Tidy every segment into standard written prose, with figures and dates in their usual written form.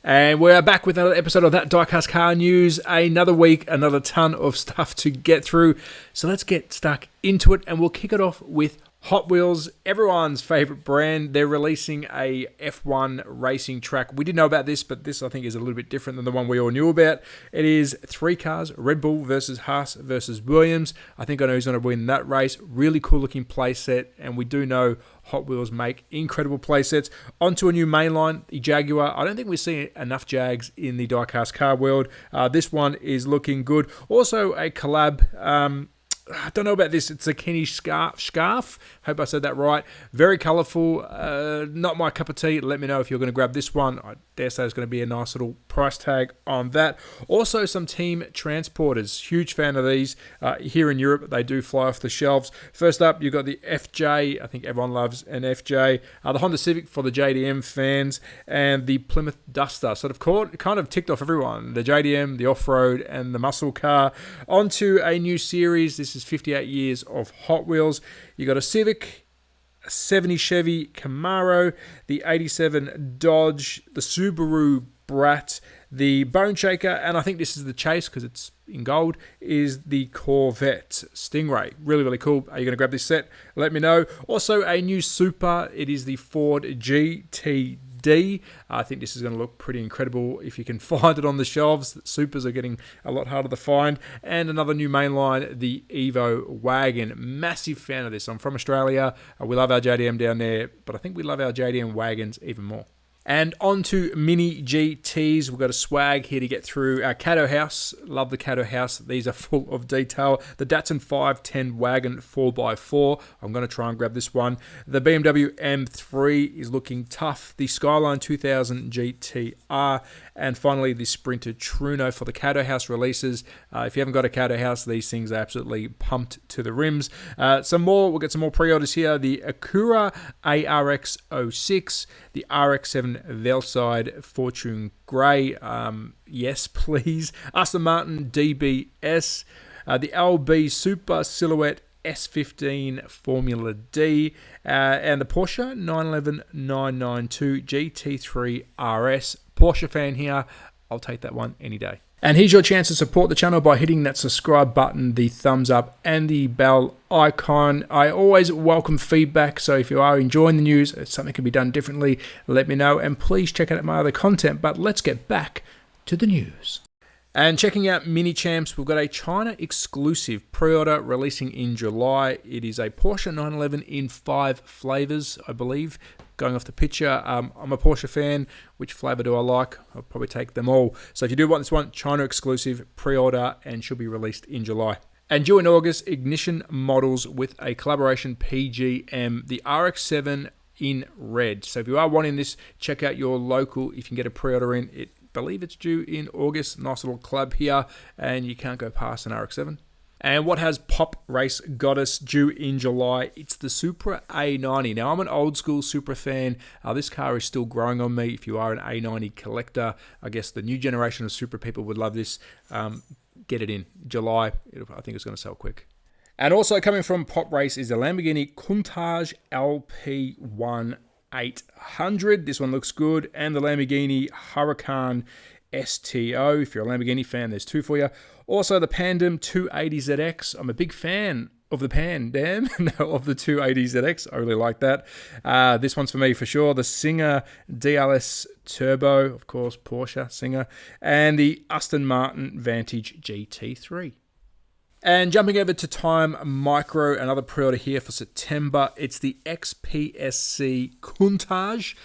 And we're back with another episode of That Diecast Car News. Another week, another ton of stuff to get through. So let's get stuck into it, and we'll kick it off with Hot Wheels, everyone's favorite brand. They're releasing a F1 racing track. We didn't know about this, but this I think is a little bit different than the one we all knew about. It is 3 cars, Red Bull versus Haas versus Williams. I think I know who's going to win that race. Really cool looking playset, and we do know Hot Wheels make incredible playsets. Onto a new mainline, the Jaguar. I don't think we see enough Jags in the diecast car world. This one is looking good. Also a collab. I don't know about this. It's a Kenny scarf. Hope I said that right. Very colourful. Not my cup of tea. Let me know if you're going to grab this one. I dare say it's going to be a nice little price tag on that. Also, some team transporters. Huge fan of these. Here in Europe, they do fly off the shelves. First up, you've got the FJ. I think everyone loves an FJ. The Honda Civic for the JDM fans. And the Plymouth Duster. So they've kind of ticked off everyone. The JDM, the off-road, and the muscle car. Onto a new series. This is 58 years of Hot Wheels. You got a Civic, a 70 Chevy Camaro, the 87 Dodge, the Subaru Brat, the Bone Shaker, and I think this is the chase because it's in gold, is the Corvette Stingray. Really, really cool. Are you going to grab this set? Let me know. Also, a new Super. It is the Ford GT I think this is going to look pretty incredible if you can find it on the shelves. Supers are getting a lot harder to find. And another new mainline, the Evo Wagon. Massive fan of this. I'm from Australia. We love our JDM down there, but I think we love our JDM wagons even more. And on to Mini GTs. We've got a swag here to get through. Our Caddo House. Love the Caddo House. These are full of detail. The Datsun 510 Wagon 4x4. I'm going to try and grab this one. The BMW M3 is looking tough. The Skyline 2000 GTR. And finally, the Sprinter Truno for the Caddo House releases. If you haven't got a Caddo House, these things are absolutely pumped to the rims. We'll get some more pre-orders here. The Acura ARX 06. The RX-7 Velside Fortune Grey. Yes, please. Aston Martin DBS. The LB Super Silhouette S15 Formula D. And the Porsche 911 992 GT3 RS. Porsche fan here. I'll take that one any day. And here's your chance to support the channel by hitting that subscribe button, the thumbs up, and the bell icon. I always welcome feedback, so if you are enjoying the news, if something can be done differently, let me know. And please check out my other content. But let's get back to the news. And checking out Mini Champs, we've got a China exclusive pre-order releasing in July. It is a Porsche 911 in 5 flavors, I believe. Going off the picture, I'm a Porsche fan. Which flavor do I like? I'll probably take them all. So if you do want this one, China exclusive, pre-order, and should be released in July. And due in August, Ignition models with a collaboration PGM, the RX-7 in red. So if you are wanting this, check out your local if you can get a pre-order in. I believe it's due in August. Nice little club here, and you can't go past an RX-7. And what has Pop Race got us due in July? It's the Supra A90. Now, I'm an old school Supra fan. This car is still growing on me. If you are an A90 collector, I guess the new generation of Supra people would love this. Get it in July. I think it's going to sell quick. And also coming from Pop Race is the Lamborghini Countach LP1 800. This one looks good. And the Lamborghini Huracan STO. If you're a Lamborghini fan, there's 2 for you. Also, the Pandem 280ZX. I'm a big fan of the Pandem, of the 280ZX. I really like that. This one's for me for sure. The Singer DLS Turbo, of course, Porsche Singer. And the Aston Martin Vantage GT3. And jumping over to Time Micro, another pre-order here for September. It's the XPSC Countach.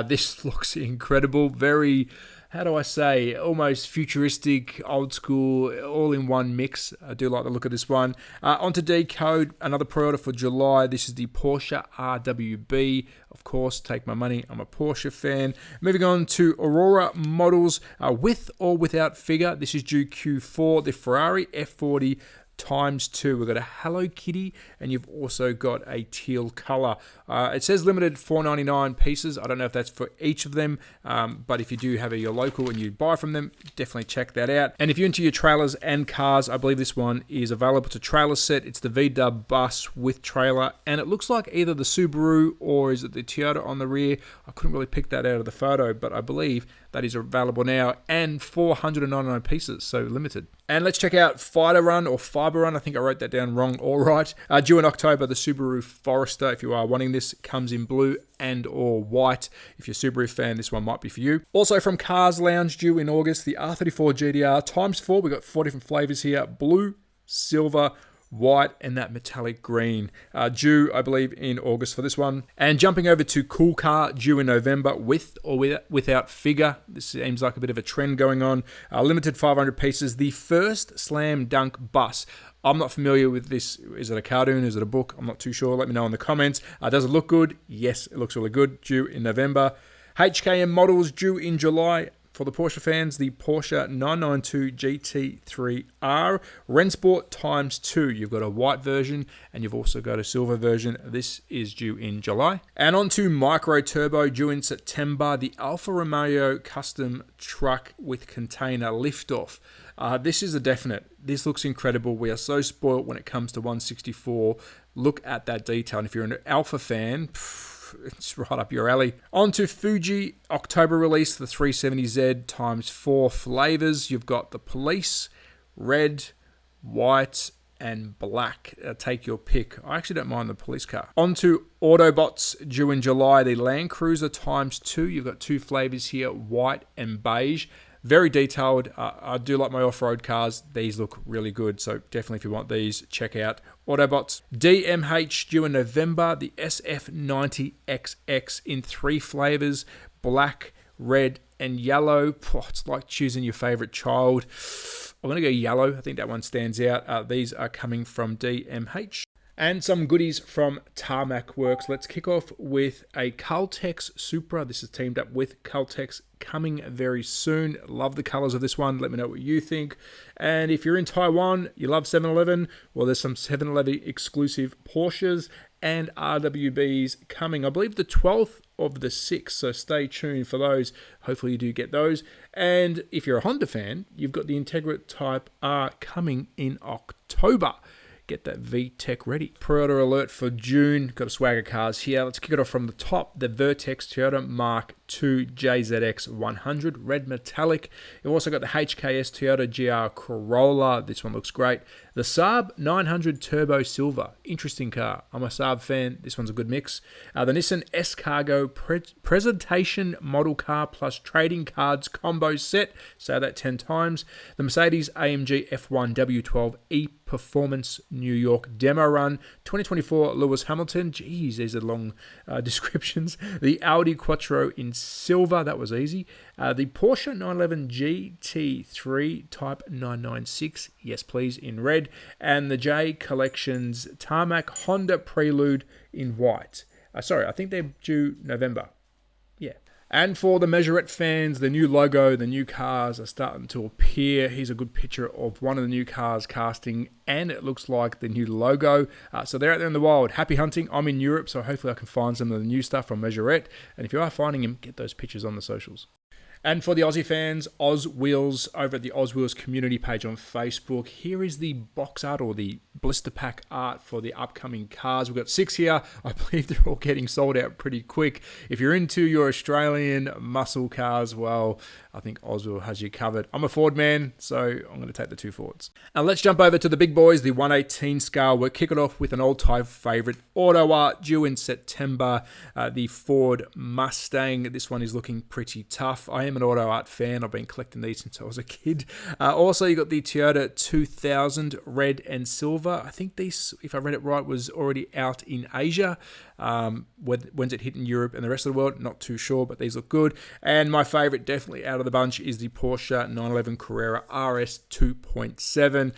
This looks incredible. Very, how do I say, almost futuristic, old school, all-in-one mix. I do like the look of this one. Onto Decode, another pre-order for July. This is the Porsche RWB. Of course, take my money. I'm a Porsche fan. Moving on to Aurora models, with or without figure. This is due Q4. The Ferrari F40 ×2. We've got a Hello Kitty, and you've also got a teal color. It says limited 499 pieces. I don't know if that's for each of them, but if you do have your local and you buy from them, definitely check that out. And if you're into your trailers and cars, I believe this one is available to trailer set. It's the VW bus with trailer, and it looks like either the Subaru or is it the Toyota on the rear. I couldn't really pick that out of the photo, but I believe That is available now, and 499 pieces, so limited. And let's check out Fighter Run or Fiber Run. I think I wrote that down wrong. All right. Due in October, the Subaru Forester, if you are wanting this, comes in blue and or white. If you're a Subaru fan, this one might be for you. Also from Cars Lounge, due in August, the R34 GDR ×4. We've got 4 different flavors here: blue, silver, white, and that metallic green. Due, I believe, in August for this one. And jumping over to Cool Car, due in November, with or without figure. This seems like a bit of a trend going on. Limited 500 pieces. The first slam dunk bus. I'm not familiar with this. Is it a cartoon? Is it a book? I'm not too sure. Let me know in the comments. Does it look good? Yes, it looks really good. Due in November. HKM models due in July. For the Porsche fans, the Porsche 992 GT3R Rennsport ×2. You've got a white version and you've also got a silver version. This is due in July. And on to Micro Turbo, due in September. The Alfa Romeo custom truck with container liftoff. This is a definite. This looks incredible. We are so spoilt when it comes to 164. Look at that detail. And if you're an Alfa fan, it's right up your alley. On to Fuji, October release, the 370Z ×4 flavors. You've got the police, red, white, and black. Take your pick. I actually don't mind the police car. On to Autobots, due in July, the Land Cruiser ×2. You've got 2 flavors here, white and beige. Very detailed. I do like my off-road cars. These look really good. So definitely if you want these, check out Autobots. DMH due in November. The SF90XX in 3 flavors. Black, red, and yellow. It's like choosing your favorite child. I'm going to go yellow. I think that one stands out. These are coming from DMH. And some goodies from Tarmac Works. Let's kick off with a Caltex Supra. This is teamed up with Caltex, coming very soon. Love the colors of this one. Let me know what you think. And if you're in Taiwan, you love 7-Eleven, well, there's some 7-Eleven exclusive Porsches and RWBs coming, I believe, the 12th of the 6th. So stay tuned for those. Hopefully you do get those. And if you're a Honda fan, you've got the Integra Type R coming in October. Get that VTEC ready. Pre-order alert for June. Got a swagger cars here. Let's kick it off from the top. The Vertex Toyota Mark II JZX 100 red metallic. You've also got the HKS Toyota GR Corolla. This one looks great. The Saab 900 Turbo Silver. Interesting car. I'm a Saab fan. This one's a good mix. The Nissan S-Cargo Presentation Model Car plus Trading Cards Combo Set. Say that 10 times. The Mercedes AMG F1 W12 Performance New York Demo Run. 2024 Lewis Hamilton. Geez, these are long descriptions. The Audi Quattro in silver. That was easy. The Porsche 911 GT3 Type 996. Yes, please, in red. And the J Collections Tarmac Honda Prelude in white. Sorry, I think they're due November. Yeah. And for the Measurette fans, the new logo, the new cars are starting to appear. Here's a good picture of one of the new cars casting, and it looks like the new logo. So they're out there in the wild. Happy hunting. I'm in Europe, so hopefully I can find some of the new stuff from Measurette. And if you are finding him, get those pictures on the socials. And for the Aussie fans, Hotwheels over at the Hotwheels community page on Facebook. Here is the box art or the blister pack art for the upcoming cars. We've got 6 here. I believe they're all getting sold out pretty quick. If you're into your Australian muscle cars, well, I think Hotwheels has you covered. I'm a Ford man, so I'm going to take the 2 Fords. Now let's jump over to the big boys, the 118 scale. We'll kick it off with an old-time favorite, Auto Art, due in September. The Ford Mustang. This one is looking pretty tough. I am an Auto Art fan. I've been collecting these since I was a kid. Also, you got the Toyota 2000 red and silver. I think these, if I read it right, was already out in Asia. When's it hit in Europe and the rest of the world? Not too sure, but these look good. And my favorite, definitely out of the bunch, is the Porsche 911 Carrera RS 2.7.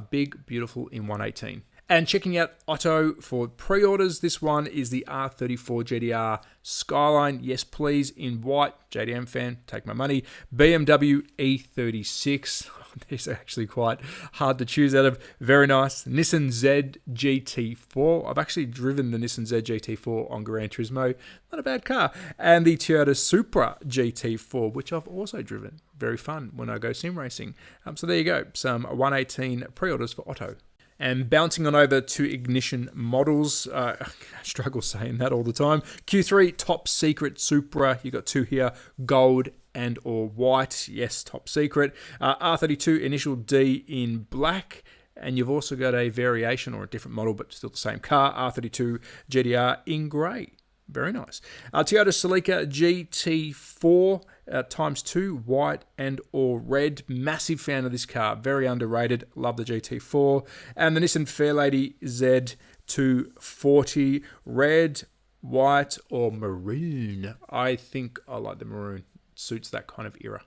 Big, beautiful in 118. And checking out Otto for pre-orders, this one is the R34 GDR Skyline. Yes, please, in white. JDM fan, take my money. BMW E36. These are actually quite hard to choose out of. Very nice. Nissan Z GT4. I've actually driven the Nissan Z GT4 on Gran Turismo. Not a bad car. And the Toyota Supra GT4, which I've also driven. Very fun when I go sim racing. So there you go. Some 118 pre-orders for Otto. And bouncing on over to Ignition Models, I struggle saying that all the time. Q3 Top Secret Supra, you got 2 here, gold and or white. Yes, top secret. R32 Initial D in black. And you've also got a variation or a different model, but still the same car, R32 GTR in grey. Very nice. Toyota Celica GT4 ×2, white and or red. Massive fan of this car. Very underrated. Love the GT4. And the Nissan Fairlady Z240, red, white or maroon. I think I like the maroon. It suits that kind of era.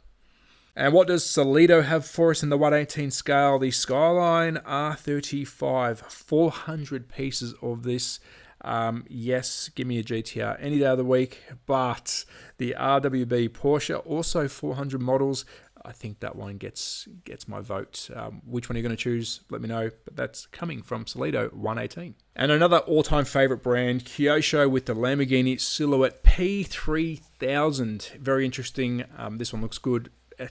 And what does Solido have for us in the 118 scale? The Skyline R35, 400 pieces of this. Yes, give me a GTR any day of the week. But the RWB Porsche, also 400 models. I think that one gets my vote. Which one are you going to choose? Let me know. But that's coming from Solido 118. And another all-time favorite brand, Kyosho, with the Lamborghini Silhouette P3000. Very interesting. This one looks good. I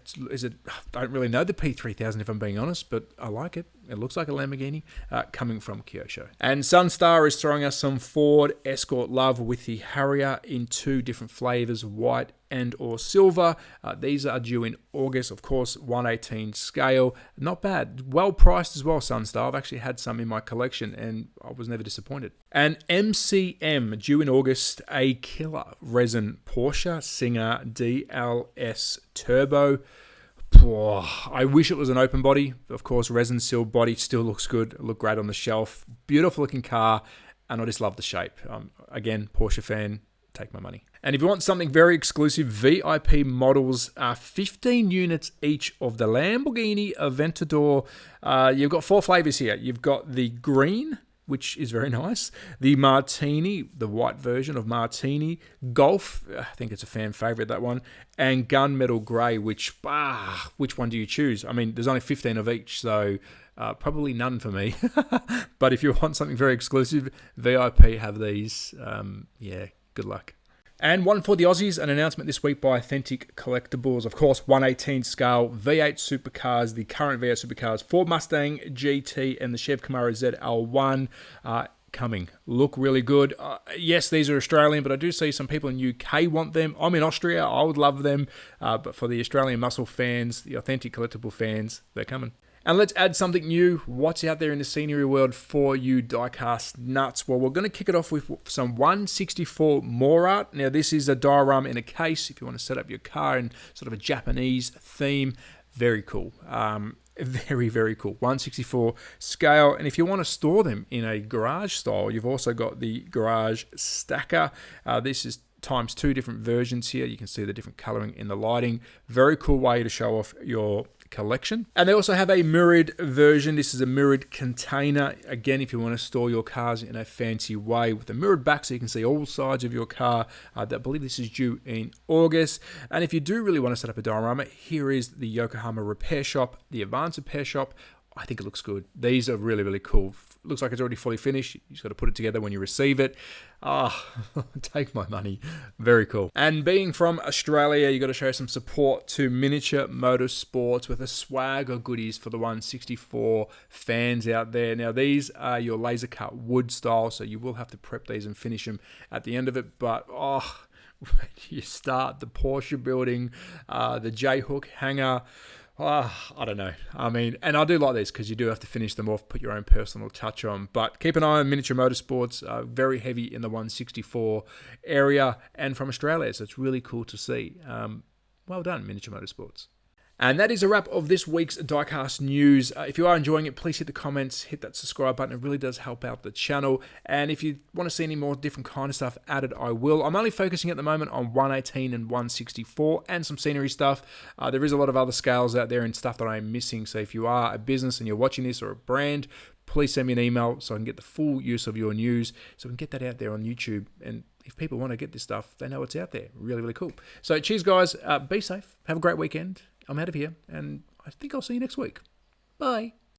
don't really know the P3000 if I'm being honest, but I like it. It looks like a Lamborghini coming from Kyosho. And Sunstar is throwing us some Ford Escort love with the Harrier in 2 different flavors, white and or silver. These are due in August, of course, 118 scale. Not bad. Well priced as well, Sunstar. I've actually had some in my collection and I was never disappointed. And MCM, due in August, a killer resin Porsche Singer DLS Turbo. I wish it was an open body. Of course, resin sealed body still looks good. It looked great on the shelf. Beautiful looking car, and I just love the shape. Again, Porsche fan, take my money. And if you want something very exclusive, VIP models are 15 units each of the Lamborghini Aventador. You've got 4 flavors here. You've got the green, which is very nice. The Martini, the white version of Martini. Golf, I think it's a fan favorite, that one. And Gunmetal Grey, which one do you choose? I mean, there's only 15 of each, so probably none for me. But if you want something very exclusive, VIP have these. Good luck. And one for the Aussies, an announcement this week by Authentic Collectibles. Of course, 118 scale V8 supercars, the current V8 supercars, Ford Mustang GT and the Chev Camaro ZL1 coming. Look really good. Yes, these are Australian, but I do see some people in UK want them. I'm in Austria. I would love them. But for the Australian muscle fans, the Authentic Collectible fans, they're coming. And let's add something new. What's out there in the scenery world for you diecast nuts? Well, we're going to kick it off with some 164 more art. Now, this is a diorama in a case if you want to set up your car in sort of a Japanese theme. Very cool. Very, very cool. 164 scale. And if you want to store them in a garage style, you've also got the garage stacker. This is ×2 different versions here. You can see the different coloring in the lighting. Very cool way to show off your collection. And they also have a mirrored version. This is a mirrored container. Again, if you want to store your cars in a fancy way with a mirrored back so you can see all sides of your car. I believe this is due in August. And if you do really want to set up a diorama, here is the Yokohama Repair Shop, the Advanced Repair Shop. I think it looks good. These are really, really cool. Looks like it's already fully finished. You just got to put it together when you receive it. Take my money. Very cool. And being from Australia, you got to show some support to Miniature Motorsports with a swag or goodies for the 164 fans out there. Now, these are your laser cut wood style, so you will have to prep these and finish them at the end of it. But, when you start the Porsche building, the J-hook hanger, I don't know. I mean, and I do like these because you do have to finish them off, put your own personal touch on. But keep an eye on Miniature Motorsports, very heavy in the 164 area and from Australia. So it's really cool to see. Well done, Miniature Motorsports. And that is a wrap of this week's Diecast news. If you are enjoying it, please hit the comments, hit that subscribe button. It really does help out the channel. And if you want to see any more different kind of stuff added, I will. I'm only focusing at the moment on 118 and 164 and some scenery stuff. There is a lot of other scales out there and stuff that I'm missing. So if you are a business and you're watching this or a brand, please send me an email so I can get the full use of your news so we can get that out there on YouTube. And if people want to get this stuff, they know it's out there. Really, really cool. So cheers, guys. Be safe. Have a great weekend. I'm out of here, and I think I'll see you next week. Bye.